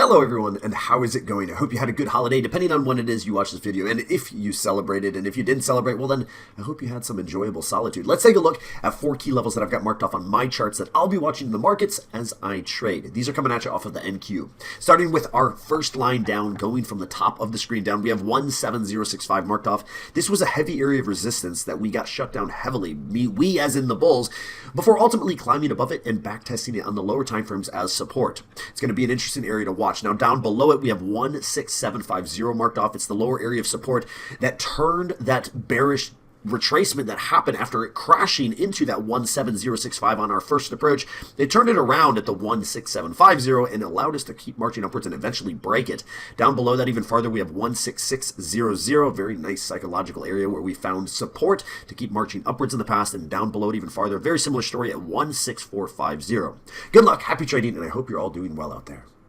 Hello everyone, and how is it going? I hope you had a good holiday, depending on when it is you watch this video, and if you celebrated, and if you didn't celebrate, well then, I hope you had some enjoyable solitude. Let's take a look at 4 key levels that I've got marked off on my charts that I'll be watching in the markets as I trade. These are coming at you off of the NQ. Starting with our first line down, going from the top of the screen down, we have 17065 marked off. This was a heavy area of resistance that we got shut down heavily, we as in the bulls, before ultimately climbing above it and backtesting it on the lower time frames as support. It's going to be an interesting area to watch. Now down below it we have 16750 marked off. It's the lower area of support that turned that bearish retracement that happened after it crashing into that 17065 on our first approach. They turned it around at the 16750 and allowed us to keep marching upwards and eventually break it. Down below that even farther we have 16600, very nice psychological area where we found support to keep marching upwards in the past, and down below it even farther, very similar story at 16450. Good luck, happy trading, and I hope you're all doing well out there.